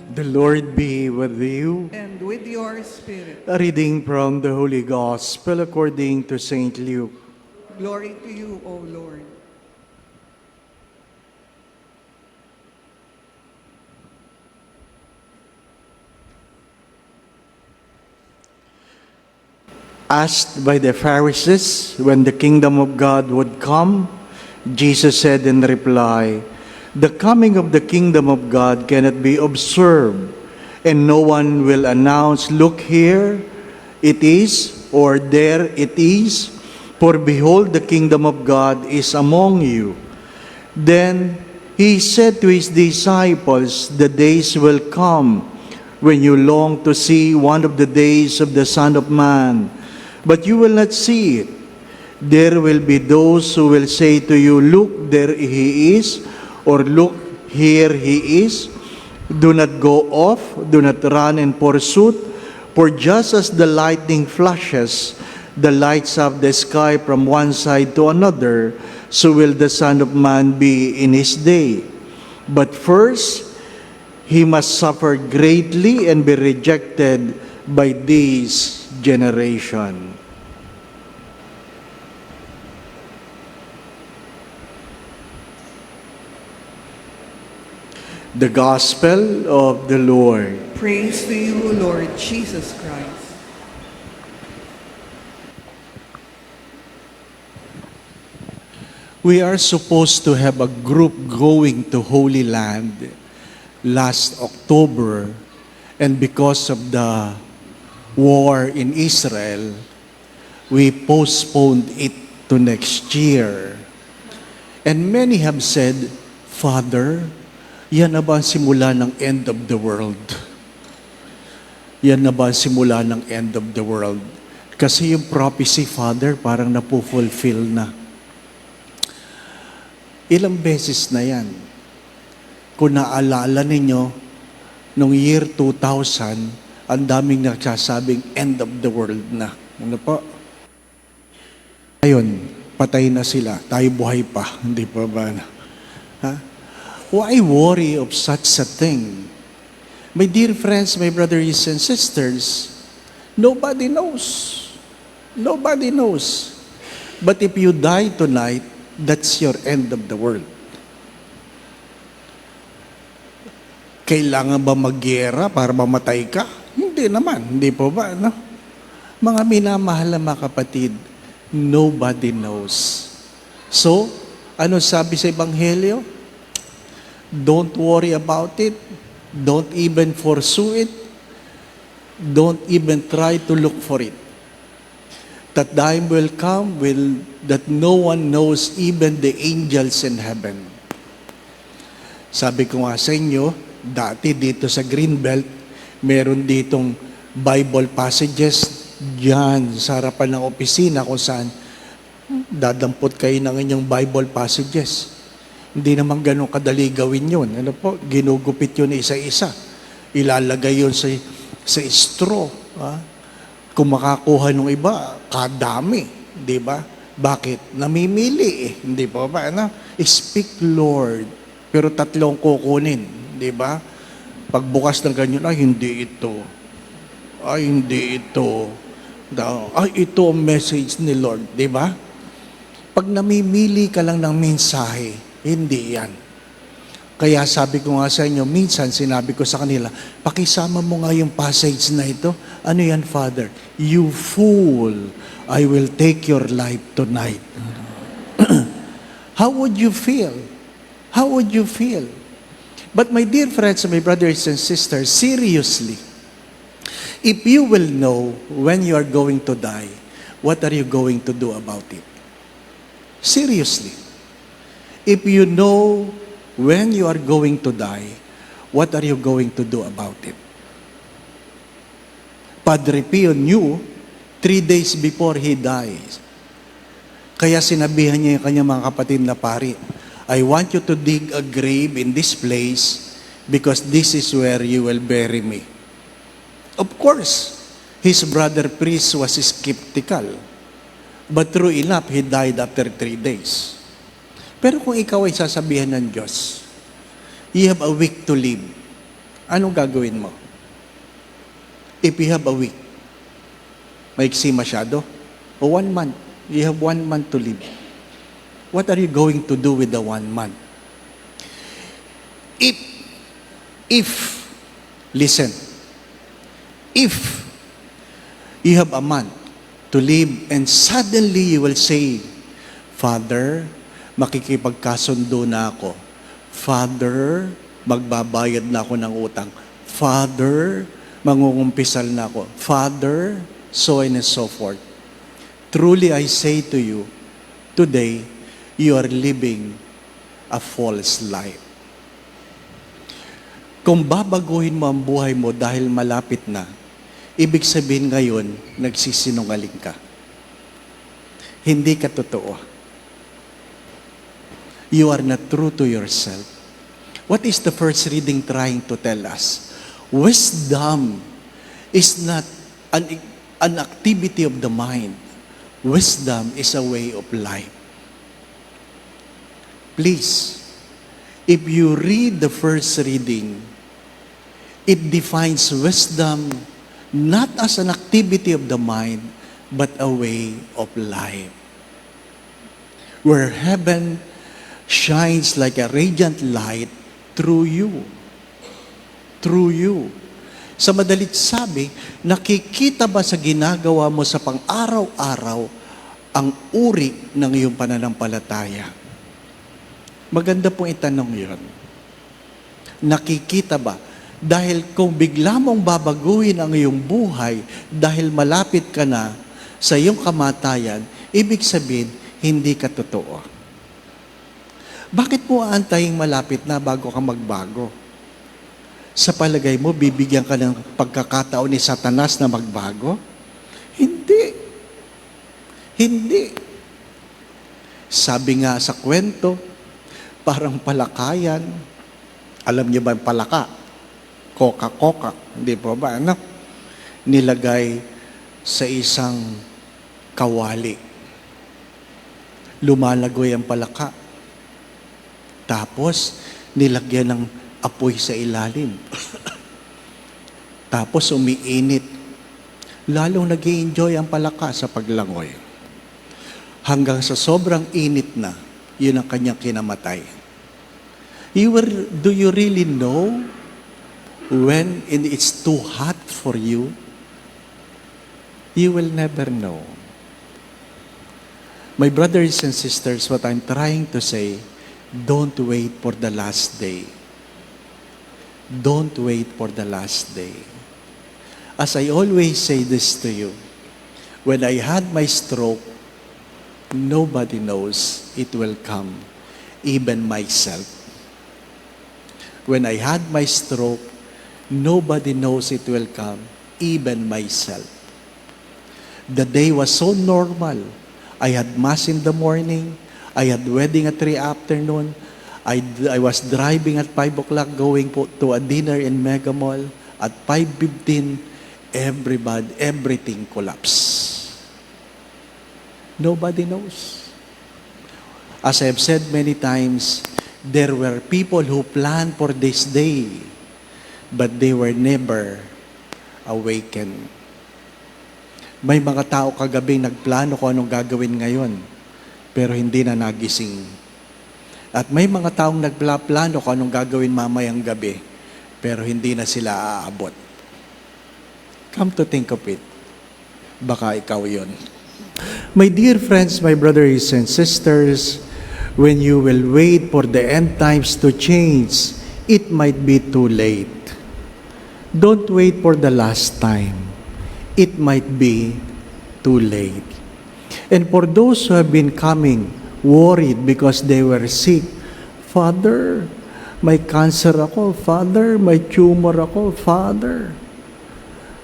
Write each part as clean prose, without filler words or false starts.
The Lord be with you. And with your spirit. A reading from the Holy Gospel according to St. Luke. Glory to you, O Lord. Asked by the Pharisees when the kingdom of God would come, Jesus said in reply, "The coming of the kingdom of God cannot be observed, and no one will announce, 'Look, here it is,' or 'There it is,' for behold, the kingdom of God is among you." Then he said to his disciples, "The days will come when you long to see one of the days of the Son of Man, but you will not see it. There will be those who will say to you, 'Look, there he is,' or 'Look, here he is.' Do not go off, do not run in pursuit, for just as the lightning flashes the lights of the sky from one side to another, so will the Son of Man be in his day. But first, he must suffer greatly and be rejected by this generation." The Gospel of the Lord. Praise to you, Lord Jesus Christ. We are supposed to have a group going to Holy Land last October, and because of the war in Israel, we postponed it to next year. And many have said, "Father, yan na ba ang simula ng end of the world? Yan na ba ang simula ng end of the world?" Kasi yung prophecy, Father, parang napufulfill na. Ilang beses na yan. Kung naalala ninyo, noong year 2000, ang daming nagsasabing end of the world na. Ano po? Ayun, patay na sila. Tayo buhay pa. Hindi pa ba? Ha? Why worry of such a thing? My dear friends, my brothers and sisters, nobody knows. Nobody knows. But if you die tonight, that's your end of the world. Kailangan ba magyera para mamatay ka? Hindi naman. Hindi po ba? No? Mga minamahal na mga kapatid, nobody knows. So, ano sabi sa Ebanghelyo? Don't worry about it. Don't even pursue it. Don't even try to look for it. That time will come that no one knows, even the angels in heaven. Sabi ko nga sa inyo, dati dito sa Greenbelt, meron ditong Bible passages diyan sa harapan ng opisina kung saan dadampot kayo ng inyong Bible passages. Hindi naman ganun kadali gawin yun. Ano po? Ginugupit yun isa-isa. Ilalagay yun sa straw. Ha? Kung makakuha ng iba, kadami. Di ba? Bakit? Namimili eh. Hindi po ba? Ano? Speak, Lord. Pero tatlong kukunin. Di ba? Pagbukas ng ganyan, ay hindi ito. Ay hindi ito. Ay ito ang message ni Lord. Di ba? Pag namimili ka lang ng mensahe, hindi yan. Kaya sabi ko nga sa inyo, minsan sinabi ko sa kanila, pakisama mo nga yung passage na ito. Ano yan, Father? You fool, I will take your life tonight. How would you feel? How would you feel? But my dear friends, my brothers and sisters, seriously, if you will know when you are going to die, what are you going to do about it? Seriously. If you know when you are going to die, what are you going to do about it? Padre Pio knew 3 days before he dies. Kaya sinabihan niya yung kanyang mga kapatid na pari, I want you to dig a grave in this place because this is where you will bury me. Of course, his brother priest was skeptical. But true enough, he died after 3 days. Pero kung ikaw ay sasabihan ng Diyos, you have a week to live. Anong gagawin mo? If you have a week, maiksi masyado, o 1 month, you have 1 month to live. What are you going to do with the 1 month? Listen, if you have a month to live and suddenly you will say, Father, makikipagkasundo na ako. Father, magbabayad na ako ng utang. Father, mangungumpisal na ako. Father, so on and so forth. Truly I say to you, today, you are living a false life. Kung babaguhin mo ang buhay mo dahil malapit na, ibig sabihin ngayon, nagsisinungaling ka. Hindi ka totoo. You are not true to yourself. What is the first reading trying to tell us? Wisdom is not an activity of the mind. Wisdom is a way of life. Please, if you read the first reading, it defines wisdom not as an activity of the mind, but a way of life. Where heaven shines like a radiant light through you. Through you. Sa madalit sabi, nakikita ba sa ginagawa mo sa pang-araw-araw ang uri ng iyong pananampalataya? Maganda pong itanong yun. Nakikita ba? Dahil kung bigla mong babaguhin ang iyong buhay dahil malapit ka na sa iyong kamatayan, ibig sabihin, hindi ka totoo. Bakit mo aantayin malapit na bago ka magbago? Sa palagay mo, bibigyan ka ng pagkakataon ni Satanas na magbago? Hindi. Hindi. Sabi nga sa kwento, parang palakayan. Alam niyo ba ang palaka? Coca-Cola. Hindi po ba? Ano? Nilagay sa isang kawali. Lumalagoy ang palaka. Tapos, nilagyan ng apoy sa ilalim. Tapos, umiinit. Lalong nag-i-enjoy ang palaka sa paglangoy. Hanggang sa sobrang init na, yun ang kanyang kinamatay. Do you really know when it's too hot for you? You will never know. My brothers and sisters, what I'm trying to say, don't wait for the last day. Don't wait for the last day. As I always say this to you, when I had my stroke, nobody knows it will come, even myself. When I had my stroke, nobody knows it will come, even myself. The day was so normal. I had mass in the morning. I had wedding at 3 afternoon. I was driving at 5 o'clock going to a dinner in Mega Mall. At 5:15, everything collapsed. Nobody knows. As I have said many times, there were people who planned for this day, but they were never awakened. May mga tao kagabi nagplano kung anong gagawin ngayon, pero hindi na nagising. At may mga taong nagplano kung anong gagawin mamayang gabi, pero hindi na sila aabot. Come to think of it, baka ikaw yon. My dear friends, my brothers and sisters, when you will wait for the end times to change, it might be too late. Don't wait for the last time. It might be too late. And for those who have been coming worried because they were sick, Father, may cancer ako. Father, may tumor ako. Father.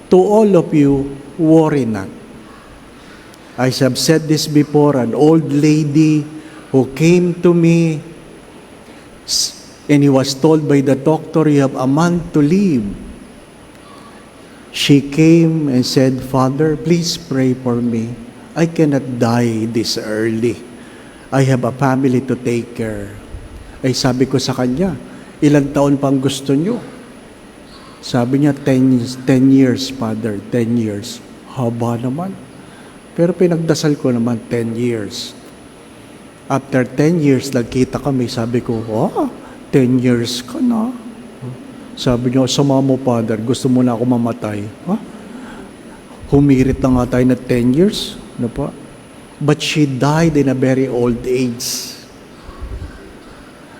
To all of you, worry not. I have said this before, an old lady who came to me and he was told by the doctor, you have a month to live. She came and said, Father, please pray for me. I cannot die this early. I have a family to take care. Ay sabi ko sa kanya, ilang taon pang gusto nyo? Sabi niya, 10 years, Father, 10 years. Haba naman. Pero pinagdasal ko naman 10 years. After 10 years, nagkita kami, sabi ko, 10 years ka na. Sabi niya, sama mo, Father, gusto mo na ako mamatay. Humirit na nga tayo na 10 years. Ano pa? But she died in a very old age.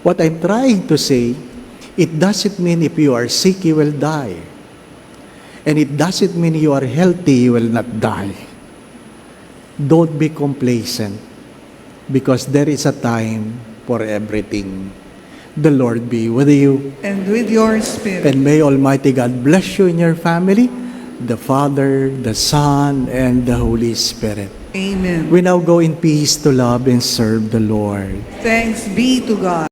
What I'm trying to say, it doesn't mean if you are sick, you will die. And it doesn't mean you are healthy, you will not die. Don't be complacent, because there is a time for everything. The Lord be with you. And with your spirit. And may Almighty God bless you and your family, the Father, the Son, and the Holy Spirit. Amen. We now go in peace to love and serve the Lord. Thanks be to God.